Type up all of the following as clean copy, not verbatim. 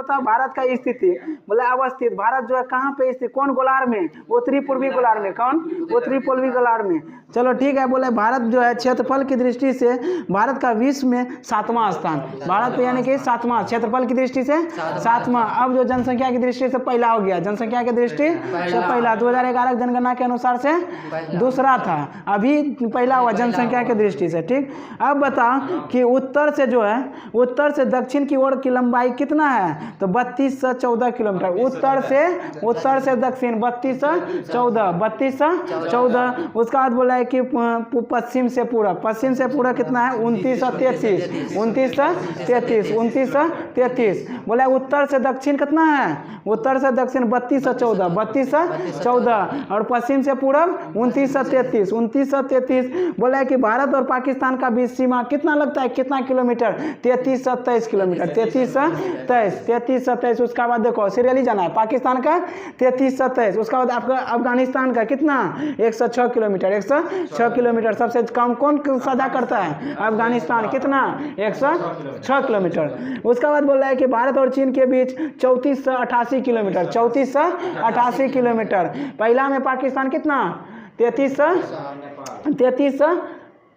बताओ भारत का स्थिति, बोले अवस्थित। भारत जो है कहाँ पे स्थित, कौन गोलार्ध में, उत्तरी पूर्वी गोलार्ध में, कौन, उत्तरी पूर्वी गोलार्ध में। चलो ठीक है, बोले भारत जो है क्षेत्रफल की दृष्टि से भारत का विश्व में 7वां स्थान, भारत यानी कि 7वां, क्षेत्रफल की दृष्टि से 7वां। अब जो जनसंख्या की दृष्टि से पहला हो गया, जनसंख्या की दृष्टि से पहला, 2011 जनगणना के अनुसार से दूसरा था, अभी पहला हुआ जनसंख्या की दृष्टि से। ठीक, अब बताओ कि उत्तर से जो है, उत्तर से दक्षिण की ओर की लंबाई कितना है, तो 32 से 14 किलोमीटर। उत्तर से दक्षिण 32 से 14, 32 से 14। उसका बाद बोला है कि पश्चिम से पूरब, पश्चिम से पूरब कितना है, 29 से 33, 29 से 33, 29 से 33। बोला उत्तर से दक्षिण कितना है, उत्तर से दक्षिण 32 से 14, 32 से 14, और पश्चिम से पूरब 29 से 33, 29 से 33। बोला है कि भारत और पाकिस्तान का बीच सीमा कितना लगता है, कितना किलोमीटर, 33 से 23 किलोमीटर, 33 से 23, 33 से 23। उसका बाद देखो सीरियली जाना है, पाकिस्तान का 33 से 23। उसका बाद आपका अफगानिस्तान का कितना, 106 किलोमीटर, 106 किलोमीटर। सबसे कम कौन साझा करता है, अफगानिस्तान, कितना, 106 किलोमीटर। उसका बाद बोल रहा है कि भारत और चीन के बीच 34 से 88 किलोमीटर, 34 से 88 किलोमीटर। पहला में पाकिस्तान कितना, 33 से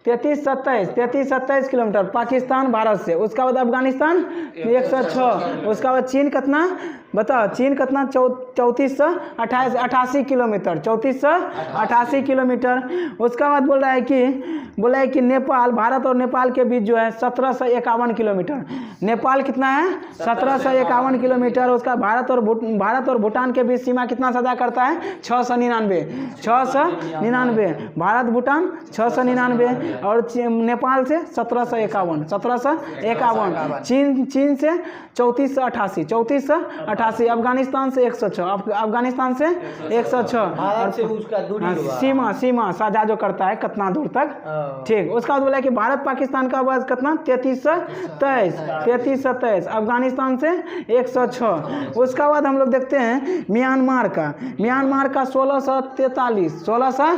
27 किलोमीटर पाकिस्तान भारत से। उसका बाद अफगानिस्तान 106। उसका बाद चीन कितना बताओ, चीन कितना, 34 से 88 किलोमीटर, 34 से 88 किलोमीटर। उसका बाद बोल रहा है कि नेपाल, भारत और नेपाल के बीच जो है 17 से 51 किलोमीटर। नेपाल कितना है, 17 से 51 किलोमीटर। उसका भारत और भूटान के बीच सीमा कितना साझा करता है, 6 से 99, 6 से 99। भारत भूटान 6 से 99, और नेपाल से 17 से 51, 17 से 51। चीन से 34 से 88, 34 से 88। अफगानिस्तान से 106, अफगानिस्तान से 106। सीमा साझा जो करता है कितना दूर तक। ठीक, उसका बाद बोला कि भारत पाकिस्तान का आवाज कितना, 33 से 23, 33 से 23। अफगानिस्तान से 106। उसका बाद हम लोग देखते हैं म्यांमार का, म्यांमार का 16 से 43, 16 से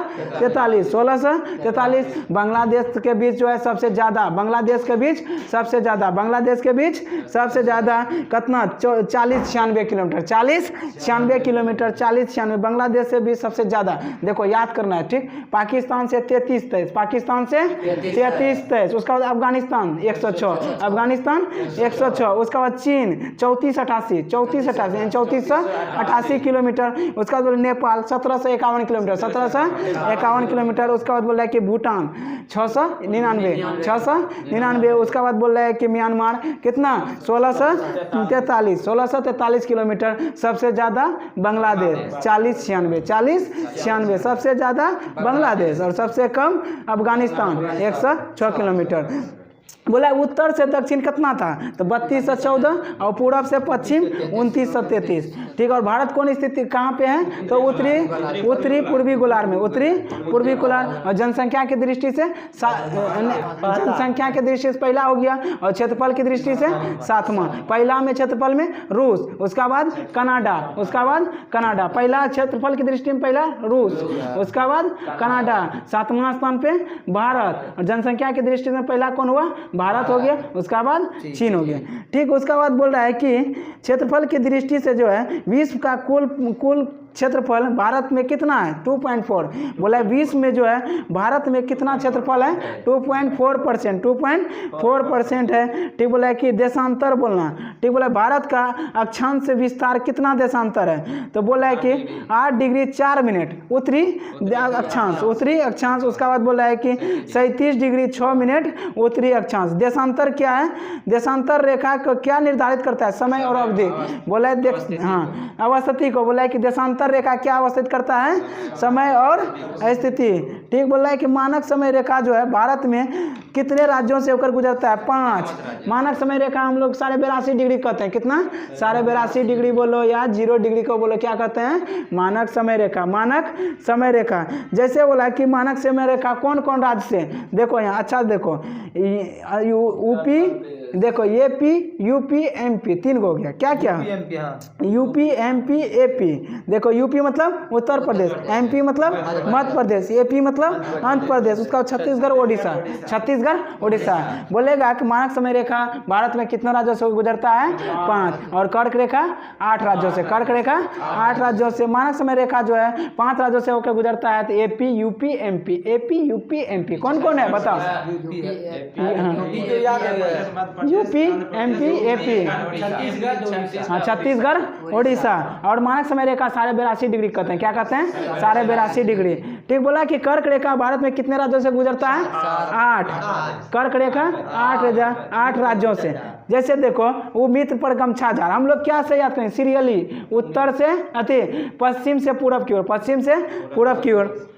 43, 16 से 43। बांग्लादेश के बीच जो है सबसे ज़्यादा, बांग्लादेश के बीच सबसे ज़्यादा, बांग्लादेश के बीच सबसे ज़्यादा कितना, 40-96 किलोमीटर, 40-96 किलोमीटर, 40-96। बांग्लादेश से भी सबसे ज़्यादा, देखो याद करना है। ठीक, पाकिस्तान से 33-23, पाकिस्तान से 33-23। उसका बाद अफगानिस्तान 106, अफगानिस्तान 106। उसका बाद चीन 34-88, 34-88, 34 से 88 किलोमीटर। उसका बाद नेपाल 17 से 51 किलोमीटर, 17 से 51 किलोमीटर। उसका बाद बोल रहा है कि भूटान 699, 699। उसका बाद बोल रहा है कि म्यांमार कितना, 16 से 43, 16 से 43 किलोमीटर। सबसे ज़्यादा बांग्लादेश 40-96, 40-96 सबसे ज़्यादा बांग्लादेश, और सबसे कम अफगानिस्तान 106 किलोमीटर। बोला उत्तर से दक्षिण कितना था, तो 32 से 14, और पूरब से पश्चिम 29 से 33। ठीक, और भारत कौन स्थिति कहाँ पे है, तो उत्तरी पूर्वी गोलार्ध में, उत्तरी पूर्वी गोलार्ध। और जनसंख्या की दृष्टि से जनसंख्या की दृष्टि से पहला हो गया, और क्षेत्रफल की दृष्टि से 7वां। पहला में क्षेत्रफल में रूस, उसका बाद कनाडा, उसका बाद कनाडा। पहला क्षेत्रफल की दृष्टि में पहला रूस, उसका बाद कनाडा। 7वां स्थान पे भारत, और जनसंख्या की दृष्टि से पहला कौन हुआ, भारत हो गया, उसका बाद चीन हो गया। ठीक, उसका बाद बोल रहा है कि क्षेत्रफल की दृष्टि से जो है विश्व का कुल क्षेत्रफल भारत में कितना है, 2.4। बोला विश्व में जो है भारत में कितना क्षेत्रफल है, 2.4%, 2.4% है। ठीक, बोला है कि देशांतर बोलना। ठीक, बोला भारत का अक्षांश से विस्तार कितना देशांतर है, तो बोला है कि 8 डिग्री 4 मिनट उत्तरी अक्षांश, उत्तरी अक्षांश। उसका बाद बोला है कि 37 डिग्री 6 मिनट उत्तरी अक्षांश। देशांतर क्या है, देशांतर रेखा को क्या निर्धारित करता है, समय और अवधि। बोला है देख, हाँ, अवस्थिति को। बोला है कि देशांतर रेखा क्या अवस्थित करता है, समय और स्थिति। ठीक, बोल रहा है कि मानक समय रेखा जो है भारत में कितने राज्यों से होकर गुजरता है, 5। मानक समय रेखा हम लोग 82.5 डिग्री कहते हैं, कितना, 82.5 डिग्री बोलो या 0 डिग्री को बोलो, क्या कहते हैं, मानक समय रेखा, मानक समय रेखा। जैसे बोला कि मानक समय रेखा कौन कौन राज्य से, देखो यहाँ अच्छा देखो, यूपी, देखो एपी यूपी एमपी 3 हो गया, क्या क्या यूपी एमपी एपी। देखो यूपी मतलब उत्तर प्रदेश, एमपी मतलब मध्य प्रदेश, एपी मतलब आंध्र प्रदेश, उसका छत्तीसगढ़ ओडिशा, छत्तीसगढ़ ओडिशा। बोलेगा कि मानक समय रेखा भारत में कितने राज्यों से गुजरता है 5, और कर्क रेखा 8 राज्यों से, कर्क रेखा 8 राज्यों से। मानक समय रेखा जो है 5 राज्यों से होकर गुजरता है, तो AP UP MP, AP UP MP कौन कौन है बताओ? यूपी एमपी एपी, हाँ छत्तीसगढ़ ओडिशा। और मानक समय रेखा 82.5 डिग्री कहते हैं, क्या कहते हैं? 82.5 डिग्री। ठीक बोला कि कर्क रेखा भारत में कितने राज्यों से गुजरता है? 8। कर्क रेखा 8 राज्यों से। जैसे देखो वो मित्र पर गमछा झाड़, हम लोग क्या से याद करें? सीरियली उत्तर से अति पश्चिम से पूरब की ओर, पश्चिम से पूरब की ओर।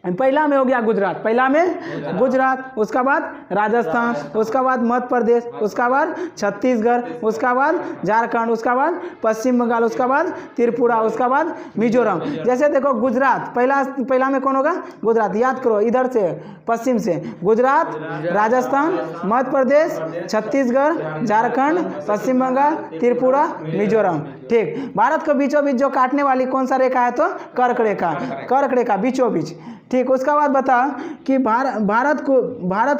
पहला में हो गया गुजरात, पहला में गुजरात, उसका बाद राजस्थान, उसका बाद मध्य प्रदेश, उसका बाद छत्तीसगढ़, उसका बाद झारखंड, उसका बाद पश्चिम बंगाल, उसका बाद त्रिपुरा, उसका बाद मिजोरम। जैसे देखो गुजरात पहला में कौन होगा? गुजरात। याद करो इधर से पश्चिम से गुजरात, राजस्थान, मध्य प्रदेश, छत्तीसगढ़, झारखंड, पश्चिम बंगाल, त्रिपुरा, मिजोरम। ठीक, भारत को बीचों बीच जो काटने वाली कौन सा रेखा है? तो कर्क रेखा, कर्क रेखा बीचों बीच। ठीक, उसका बाद बता कि भारत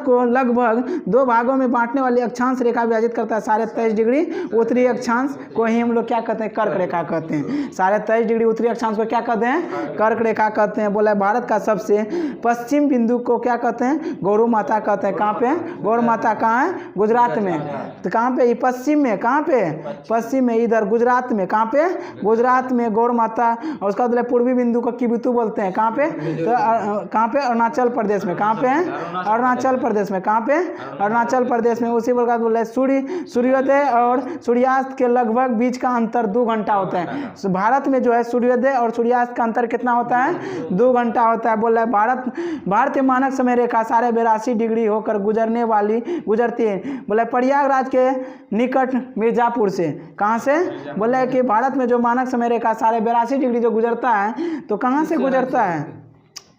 को लगभग 2 भागों में बांटने वाली अक्षांश रेखा विभाजित करता है 23.5 डिग्री उत्तरी अक्षांश को ही हम लोग क्या कहते हैं? कर्क रेखा कहते हैं। 23.5 डिग्री उत्तरी अक्षांश को क्या कहते हैं? कर्क रेखा कहते हैं। बोला भारत का सबसे पश्चिम बिंदु को क्या कहते हैं? गौरव माता कहते हैं। कहाँ पे? गौरव माता कहाँ है? गुजरात में। तो कहाँ पे? पश्चिम में। कहाँ पे? पश्चिम में, इधर गुजरात में। कहाँ पे? गुजरात में गौरव माता। और उसका मतलब पूर्वी बिंदु को किबितु बोलते हैं। कहाँ पे? तो कहाँ पे? अरुणाचल प्रदेश में। कहाँ पे है? अरुणाचल प्रदेश में। कहाँ पे? अरुणाचल प्रदेश में। उसी प्रकार बोला सूर्योदय और सूर्यास्त के लगभग बीच का अंतर 2 घंटा होता है। भारत में जो है सूर्योदय और सूर्यास्त का अंतर कितना होता है? 2 घंटा होता है। बोला भारतीय मानक समय रेखा 82.5 डिग्री होकर गुजरती है। बोला प्रयागराज के निकट मिर्जापुर से। कहाँ से? बोला कि भारत में जो मानक समय रेखा 82.5 डिग्री जो गुजरता है, तो कहाँ से गुजरता है?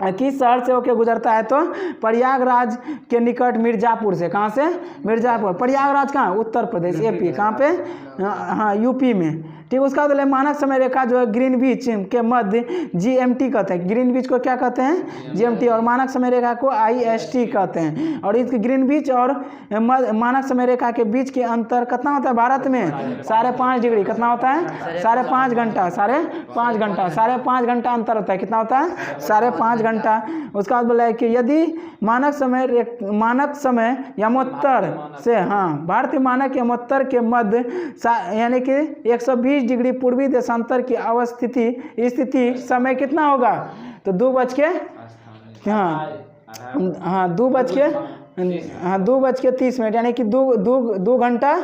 किस शहर से होकर गुजरता है? तो प्रयागराज के निकट मिर्जापुर से। कहाँ से? मिर्जापुर। प्रयागराज कहाँ? उत्तर प्रदेश, एपी। कहाँ पे? हाँ यूपी में। ठीक, उसका मतलब मानक समय रेखा जो है ग्रीनविच के मध्य जीएमटी कहते हैं। ग्रीनविच को क्या कहते हैं? जीएमटी। और मानक समय रेखा को आईएसटी कहते हैं। और इस ग्रीनविच और मानक समय रेखा के बीच के अंतर कितना होता है भारत में? 5.5 डिग्री। कितना होता है? 5.5 घंटा, 5.5 घंटा, 5.5 घंटा अंतर होता है। कितना होता है? 5.5 घंटा। उसका बाद बोला है कि यदि मानक समय यमोत्तर से, हाँ भारतीय मानक यमोत्तर के मध्य यानी कि 120 डिग्री पूर्वी देशांतर की स्थिति समय कितना होगा? तो 2:30 यानी कि 2 घंटा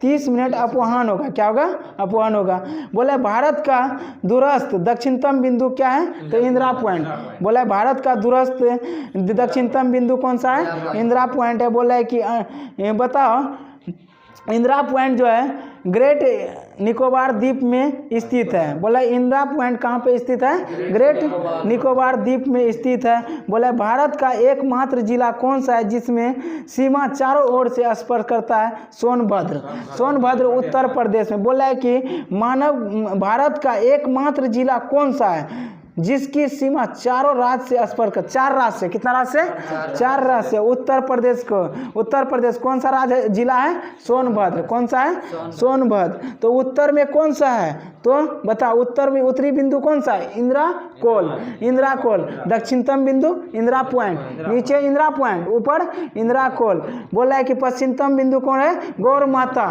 30 मिनट अपवाहन होगा। क्या होगा? अपवाहन होगा। बोले भारत का दूरस्थ दक्षिणतम बिंदु क्या है? तो इंदिरा पॉइंट। बोला भारत का दूरस्थ दक्षिणतम बिंदु कौन सा है? इंदिरा पॉइंट है। बोला है कि बताओ इंदिरा पॉइंट जो है ग्रेट निकोबार द्वीप में स्थित है। बोला इंदिरा पॉइंट कहाँ पे स्थित है? ग्रेट निकोबार द्वीप में स्थित है। बोला भारत का एकमात्र जिला कौन सा है जिसमें सीमा चारों ओर से स्पर्श करता है? सोनभद्र। सोनभद्र उत्तर प्रदेश में। बोला है कि भारत का एकमात्र जिला कौन सा है जिसकी सीमा चारों राज्य से स्पर्श कर? 4 राज्य से। कितना राज्य से? 4 राज्य से। उत्तर प्रदेश कौन सा राज्य जिला है? सोनभद्र। कौन सा है? सोनभद्र। तो उत्तर में कौन सा है? तो बताओ उत्तर में उत्तरी बिंदु कौन सा है? इंदिरा कोल। दक्षिणतम बिंदु इंदिरा पॉइंट, नीचे इंदिरा पॉइंट, ऊपर इंदिरा कोल। बोला है कि पश्चिमतम बिंदु कौन है? गौर माता।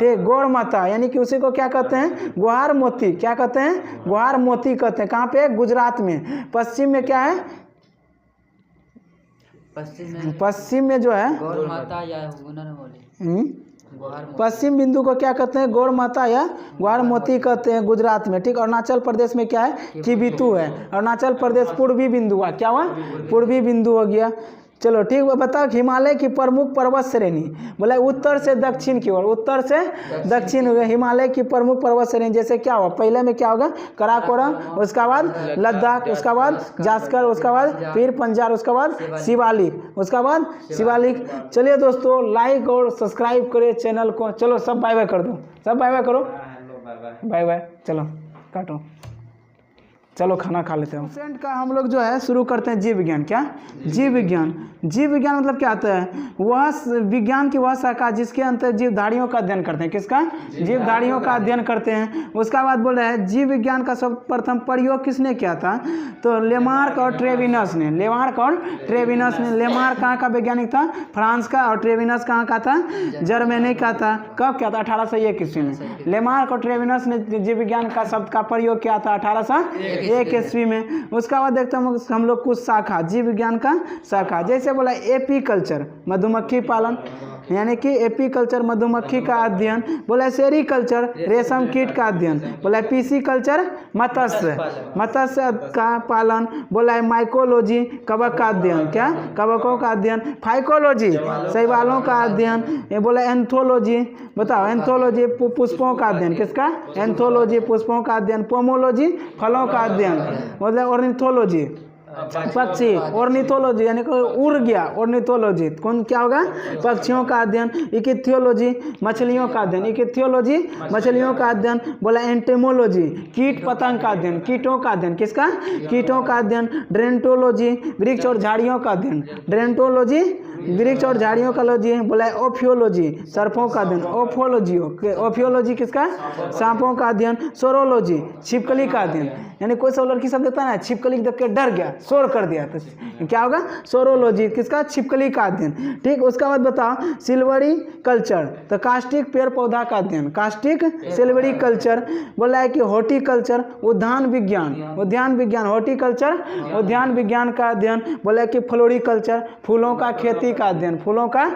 ठीक, गौर माता यानी कि उसी को क्या कहते हैं? गुहार मोती। क्या कहते हैं? गुहार मोती कहते हैं। कहाँ पे? गुजरात में। पश्चिम में क्या है? पश्चिम में जो है गौर माता या पश्चिम बिंदु को क्या कहते हैं? गौर माता या ग्वार मोती कहते हैं गुजरात में। ठीक, अरुणाचल प्रदेश में क्या है? किबितु है। अरुणाचल प्रदेश पूर्वी बिंदु हुआ। क्या हुआ? पूर्वी बिंदु हो गया। चलो ठीक है, बताओ हिमालय की प्रमुख पर्वत श्रेणी, बोला उत्तर से दक्षिण की ओर, उत्तर से दक्षिण हो गया हिमालय की प्रमुख पर्वत श्रेणी। जैसे क्या होगा, पहले में क्या होगा, कराकोरम, उसके बाद लद्दाख, उसके बाद जास्कर, उसके बाद फिर पंजाब, उसके बाद शिवालिक, उसके बाद शिवालिक। चलिए दोस्तों, लाइक और सब्सक्राइब करें चैनल को। चलो सब बाय बाय कर दो, सब बाय बाय करो, बाय बाय। चलो काटो, चलो खाना खा लेते हैं। सेंट का हम लोग जो है शुरू करते हैं जीव विज्ञान। क्या जीव विज्ञान, जीव विज्ञान मतलब क्या आता है, वह विज्ञान की वह शाखा जिसके अंतर जीवधारियों का अध्ययन करते हैं। किसका, जीवधारियों का अध्ययन करते हैं। उसका बाद बोल रहा है जीव विज्ञान का सर्वप्रथम प्रयोग किसने किया था, तो लेमार्क और ट्रेविनस ने, लेमार्क और ट्रेविनस ने। लेमार्क कहाँ का वैज्ञानिक था, फ्रांस का, और ट्रेविनस कहाँ का था, जर्मनी का था। कब क्या था, 1801 ईस्वी में। लेमार्क और ट्रेविनस ने जीव विज्ञान का शब्द का प्रयोग किया था 1801 ईस्वी में। उसका बाद देखते हैं हम लोग कुछ शाखा, जीव विज्ञान का शाखा। जैसे बोला एपीकल्चर, मधुमक्खी पालन, यानी कि एपीकल्चर मधुमक्खी का अध्ययन। बोला सेरीकल्चर, रेशम कीट का अध्ययन। बोला पीसीकल्चर, मत्स्य, मत्स्य का पालन। बोला है माइकोलॉजी, कवक का अध्ययन। क्या, कवकों का अध्ययन। फाइकोलॉजी, शैवालों का अध्ययन। ये बोला एंथोलॉजी, बताओ एंथोलॉजी, पुष्पों का अध्ययन। किसका, एंथोलॉजी, पुष्पों का अध्ययन। पोमोलॉजी, फलों का अध्ययन। मतलब ऑर्निथोलॉजी, पक्षी, ऑर्निथोलॉजी यानी कि उड़ गया, ऑर्निथोलॉजी कौन क्या होगा, पक्षियों का अध्ययन। इकिथियोलॉजी, मछलियों का अध्ययन। इकिथियोलॉजी, मछलियों का अध्ययन। बोला एंटेमोलॉजी, कीट पतंग का अध्ययन, कीटों का अध्ययन। किसका, कीटों का अध्ययन। ड्रेंटोलॉजी, वृक्ष और झाड़ियों का अध्ययन। ड्रेंटोलॉजी, वृक्ष और झाड़ियों का लॉजी। बोला ओफियोलॉजी, सर्पों का अध्ययन। ओफोलॉजी, ओफियोलॉजी किसका, सांपों का अध्ययन। सोरोलॉजी, छिपकली का अध्ययन, यानी कोई सब लड़की सब देखता है ना, छिपकली देख के डर गया, शोर कर दिया, तो क्या होगा, सोरोलॉजी, किसका, छिपकली का अध्ययन। ठीक, उसका बाद बताओ सिल्वरी कल्चर, तो कास्टिक पेड़ पौधा का अध्ययन। Caustic silvery culture. बोला है कि हॉर्टिकल्चर, उद्यान विज्ञान, उद्यान विज्ञान। हॉर्टिकल्चर, उद्यान विज्ञान का अध्ययन। बोला है कि फ्लोरिकल्चर, फूलों का खेती का अध्ययन, फूलों का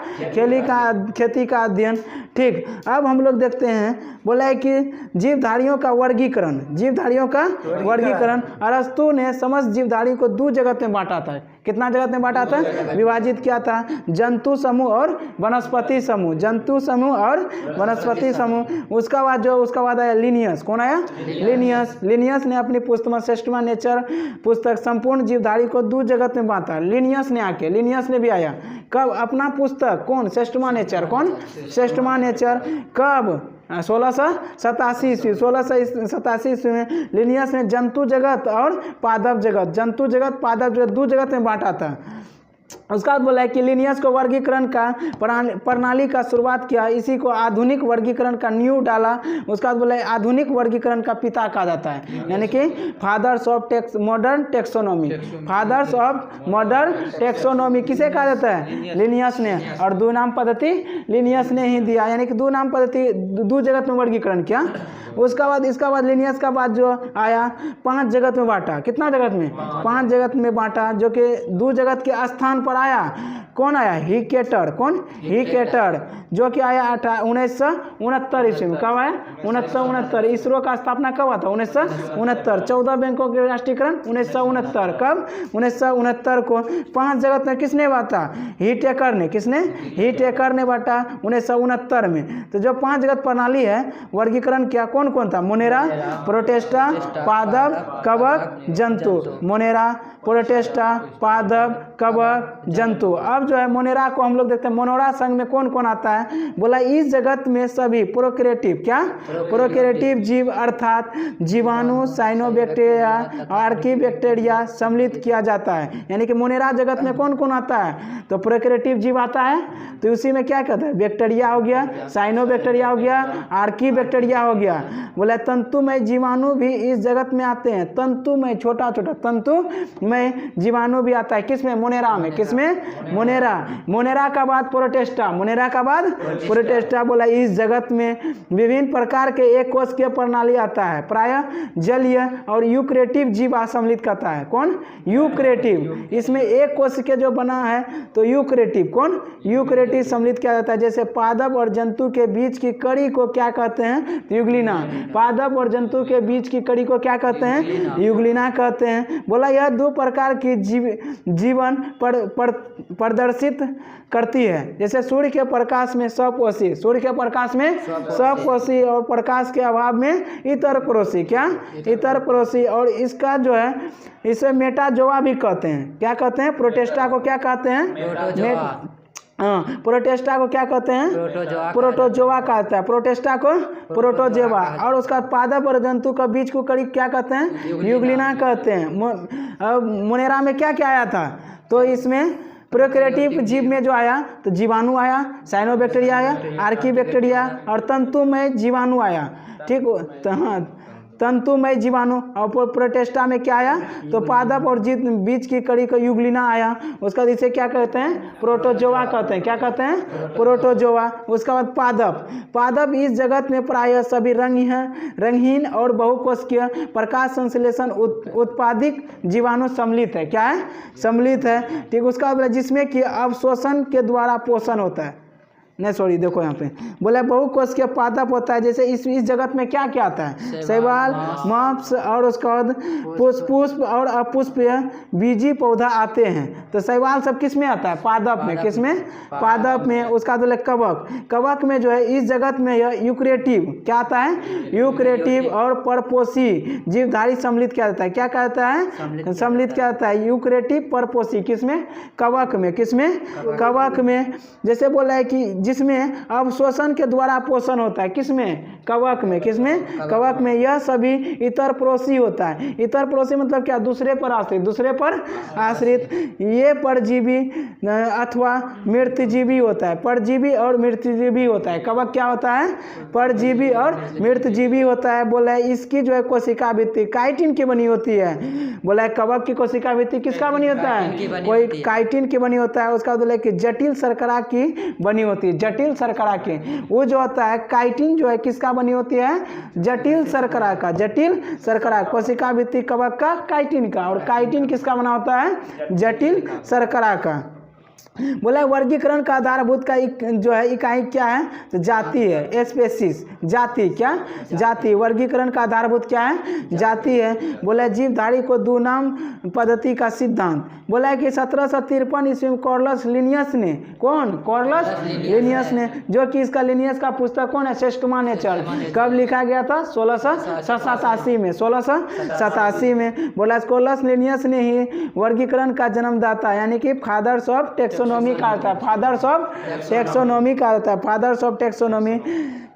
खेती का अध्ययन। ठीक, अब हम लोग देखते हैं, बोला है कि जीवधारियों का वर्गीकरण, जीवधारियों का वर्गीकरण। अरस्तु ने समस्त जीवधारी को दो जगत में बांटा था। कितना जगत में बांटा था, विभाजित किया था, जंतु समूह और वनस्पति समूह, जंतु समूह और वनस्पति समूह। उसका बाद जो उसका बाद आया लिनियस, कौन आया, लिनियस। लिनियस ने अपनी पुस्तक सिस्टमा नेचर पुस्तक संपूर्ण जीवधारी को दो जगत में बांटा। लिनियस ने आके, लिनियस ने भी आया कब, अपना पुस्तक कौन, सिस्टमा नेचर, कौन, सिस्टमा नेचर। कब, 1687 ईस्वी, 1687 ईस्वी में लिनियस ने जंतु जगत और पादप जगत, जंतु जगत पादप जगत दो जगत में बांटा था। उसका बाद बोला है कि लिनियस को वर्गीकरण का प्रणाली का शुरुआत किया, इसी को आधुनिक वर्गीकरण का नींव डाला। उसका बाद बोला है आधुनिक वर्गीकरण का पिता कहा जाता है, यानी कि fathers of modern taxonomy, fathers of modern taxonomy किसे कहा जाता है, लिनियस ने। और दो नाम पद्धति लिनियस ने ही दिया, यानी कि दो नाम पद्धति दो जगत में वर्गीकरण किया। उसका बाद इसका बाद लिनियस का बाद जो आया 5 जगत में बांटा। कितना जगत में, 5 जगत में बांटा, जो कि 2 जगत के स्थान पर आया। कौन आया, हिकेटर, कौन, हिकेटर, जो कि आया 1969 ईस्वी में। कब आया, 1969। इसरो का स्थापना कब हुआ था, 1969। 14 बैंकों के राष्ट्रीयकरण 1969। कब, 1969 को। 5 जगत में किसने बांटा, हिटेकर ने, किसने, हिटेकर ने बांटा 1969 में। तो जो 5 जगत प्रणाली है वर्गीकरण किया, कौन कौन था, मोनेरा, प्रोटेस्टा, पादप, कवक, जंतु। मोनेरा, प्रोटेस्टा, पादप, कवक, जंतु। अब जो है मोनेरा को हम लोग देखते हैं, मोनेरा संघ में कौन कौन आता है। बोला इस जगत में सभी प्रोक्रिएटिव, क्या, प्रोक्रिएटिव जीव अर्थात जीवाणु, साइनोबैक्टीरिया, आर्कीबैक्टीरिया सम्मिलित किया जाता है। यानी कि मोनेरा जगत में कौन कौन आता है, तो प्रोक्रिएटिव जीव आता है। तो उसी में क्या कहता है, बैक्टीरिया हो गया, साइनोबैक्टीरिया हो गया, आर्कीबैक्टीरिया हो गया। बोला तंतुमय जीवाणु भी इस जगत में आते हैं। तंतुमय, छोटा छोटा तंतुमय जीवाणु भी आता है, किसमें, मोनेरा में। किसमें, मोनेरा। मोनेरा का बाद प्रोटेस्टा, मोनेरा का बाद प्रोटेस्टा। बोला इस जगत में विभिन्न प्रकार के एक कोशिकीय प्रणाली आता है, प्रायः जलीय और यूक्रेटिव जीव सम्मिलित करता है। कौन, यूक्रेटिव। इसमें एक कोशिकीय जो बना है तो यूक्रेटिव, कौन, यूक्रेटिव सम्मिलित किया जाता है। जैसे पादप और जंतु के बीच की कड़ी को क्या कहते हैं, यूग्लिना। पादप और जंतु के बीच की कड़ी को क्या कहते हैं, यूग्लिना कहते हैं। बोला यह 2 प्रकार की जीवन प्रदर्शित करती है। जैसे सूर्य के प्रकाश में स्वपोषी, सूर्य के प्रकाश में स्वपोषी और प्रकाश के अभाव में इतर पड़ोसी, क्या इतर पड़ोसी। और इसका जो है इसे मेटाजोआ भी कहते हैं। क्या कहते हैं? प्रोटेस्टा को क्या कहते हैं? हाँ, प्रोटेस्टा को क्या कहते हैं? प्रोटोजोआ कहता है। प्रोटेस्टा को प्रोटोजोआ। और उसका पादप और जंतु का बीच को कड़ी क्या कहते हैं? यूग्लिना कहते हैं। मोनेरा में क्या क्या आया था? तो इसमें प्रोकैरियोटिक जीव में जो आया तो जीवाणु आया, साइनोबैक्टीरिया आया, आर्कीबैक्टीरिया और तंतुमय जीवाणु आया। ठीक, तो हाँ, तंतुमय जीवाणु। और प्रोटेस्टा में क्या आया? तो पादप और बीच की कड़ी का यूग्लिना आया। उसका इसे क्या कहते हैं? प्रोटोजोआ कहते हैं। क्या कहते हैं? प्रोटोजोआ। उसके बाद पादप। पादप इस जगत में प्रायः सभी रंगहीन और बहुकोशिकीय प्रकाश संश्लेषण उत्पादिक जीवाणु सम्मिलित है। क्या है? सम्मिलित है। ठीक, उसका मतलब जिसमें कि अवशोषण के द्वारा पोषण होता है। नहीं सॉरी, देखो यहाँ पे बोला बहुकोशिकीय पादप होता है। जैसे इस जगत में क्या क्या आता है? शैवाल, मप्स और उसके बाद पुष्प और अपुष्पीय बीजी पौधा आते हैं। तो शैवाल सब किस में आता है? पादप में। किस में? पादप में। उसका बोले कवक। कवक में जो है इस जगत में यह यूक्रेटिव क्या आता है? यूक्रेटिव और परपोषी जीवधारी सम्मिलित क्या जाता है? क्या कहता है? सम्मिलित क्या जाता है? यूक्रेटिव परपोषी। किस में? कवक में। किस में? कवक में। जैसे बोला है कि जिसमें अवशोषण के द्वारा पोषण होता है। किसमें? कवक में। किसमें? कवक में। यह सभी इतर पड़ोसी होता है। इतर पड़ोसी मतलब क्या? दूसरे पर आश्रित। दूसरे पर आश्रित। ये परजीवी अथवा मृतजीवी होता है। परजीवी और मृतजीवी होता है। कवक क्या होता है? परजीवी और मृतजीवी होता है। बोला है इसकी जो है कोशिका भित्ति काइटिन की बनी होती है। बोला है कवक की कोशिका भित्ति किसका बनी होता है? कोई काइटिन की बनी होता है। उसका बोला है कि जटिल शर्करा की बनी होती है। जटिल शर्करा के वो जो होता है काइटिन जो है किसका बनी होती है? जटिल शर्करा का। जटिल शर्करा कोशिका भित्ति कवक का काइटिन का। और काइटिन किसका बना होता है? जटिल शर्करा का। बोला वर्गीकरण का आधारभूत का जो है इकाई क्या है? तो जाति है। स्पेसीज जाति। क्या? जाति। वर्गीकरण का आधारभूत क्या है? जाति है। बोला जीवधारी को दो नाम पद्धति का सिद्धांत। बोला है कि 1753 ईस्वी में कॉर्लस लिनियस ने, कौन? कॉर्लस लिनियस ने, जो कि इसका लिनियस का पुस्तक कौन है? Systema nature. कब लिखा गया था? 1687 में। 1687 में। बोला कॉर्लस लिनियस ने ही वर्गीकरण का जन्मदाता यानी कि फादर्स ऑफ टेक्सोनोमी का होता है। फादर्स ऑफ टेक्सोनोमी का होता है। Fathers of taxonomy.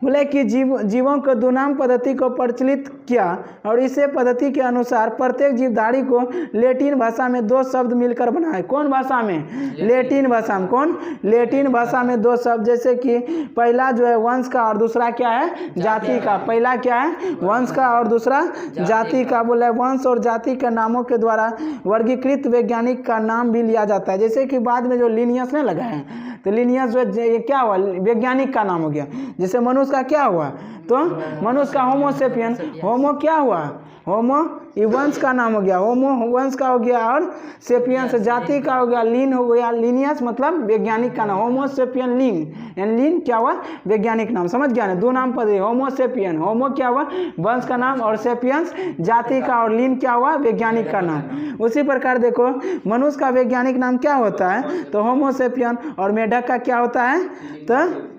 बोले कि जीवों को दो नाम पद्धति को प्रचलित किया और इसे पद्धति के अनुसार प्रत्येक जीवधारी को लैटिन भाषा में दो शब्द मिलकर बनाए। कौन भाषा में? लैटिन भाषा में। कौन? लैटिन भाषा में दो शब्द। जैसे कि पहला जो है वंश का और दूसरा क्या है? जाति का। पहला क्या है? वंश का और दूसरा जाति का। बोले वंश और जाति के नामों के द्वारा वर्गीकृत वैज्ञानिक का नाम भी लिया जाता है। जैसे कि बाद में जो लिनियस ने लगाए हैं तो लिनियस जो ये क्या हुआ? वैज्ञानिक का नाम हो गया। जैसे मनुष्य का क्या हुआ? तो मनुष्य का होमोसेपियन। होमो क्या हुआ? होमो ये वंश का नाम हो गया। होमो वंश का हो गया और सेपियंस जाति का हो गया। लीन हो गया। लीनियस मतलब वैज्ञानिक का नाम। होमोसेपियन लीन। लीन क्या हुआ? वैज्ञानिक नाम। समझ गया ना? दो नाम पद। होमोसेपियन होमो क्या हुआ? वंश का नाम और सेपियंस जाति का और लीन क्या हुआ? वैज्ञानिक का नाम। उसी प्रकार देखो मनुष्य का वैज्ञानिक नाम क्या होता है? तो होमोसेपियन। और मेढक का क्या होता है? तो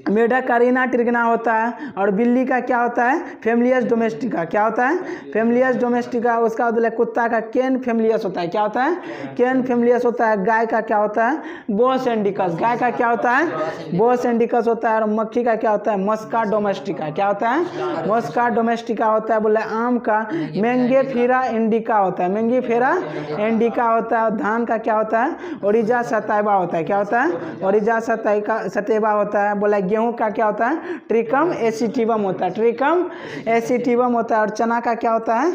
मेढक का रीना ट्रिगना होता है। और बिल्ली का क्या होता है? फेमिलियस डोमेस्टिका। क्या होता है? फेमिलियस डोमेस्टिका। उसका मतलब कुत्ता का केन फेमिलियस होता है। क्या होता है? केन फेमिलियस होता है। गाय का क्या होता है? बोस एंडिकस। गाय का क्या होता है? बोस एंडिकस होता है। और मक्खी का क्या होता है? मस्का डोमेस्टिका। क्या होता है? मस्का डोमेस्टिका होता है। बोले आम का मैंगेफेरा इंडिका होता है। मैंगेफेरा इंडिका होता है। धान का क्या होता है? ओरिजा सतैबा होता है। क्या होता है? ओरिजा सतैबा होता है। बोला गेहूं का क्या होता है? ट्रिकम एसिटिवम होता है। ट्रिकम एसिटिवम होता है। और चना का क्या होता है?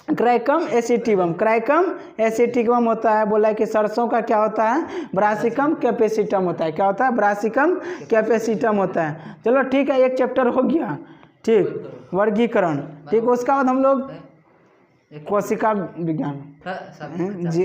क्राइकम एसिटिवम। क्राइकम एसिटिवम होता है। बोला कि सरसों का क्या होता है? ब्रासिकम कैपेसिटम होता है। क्या होता है? ब्रासिकम कैपेसिटम होता है। चलो ठीक है, एक चैप्टर हो गया। ठीक, वर्गीकरण। ठीक, उसका बाद हम लोग कोशिका विज्ञान जी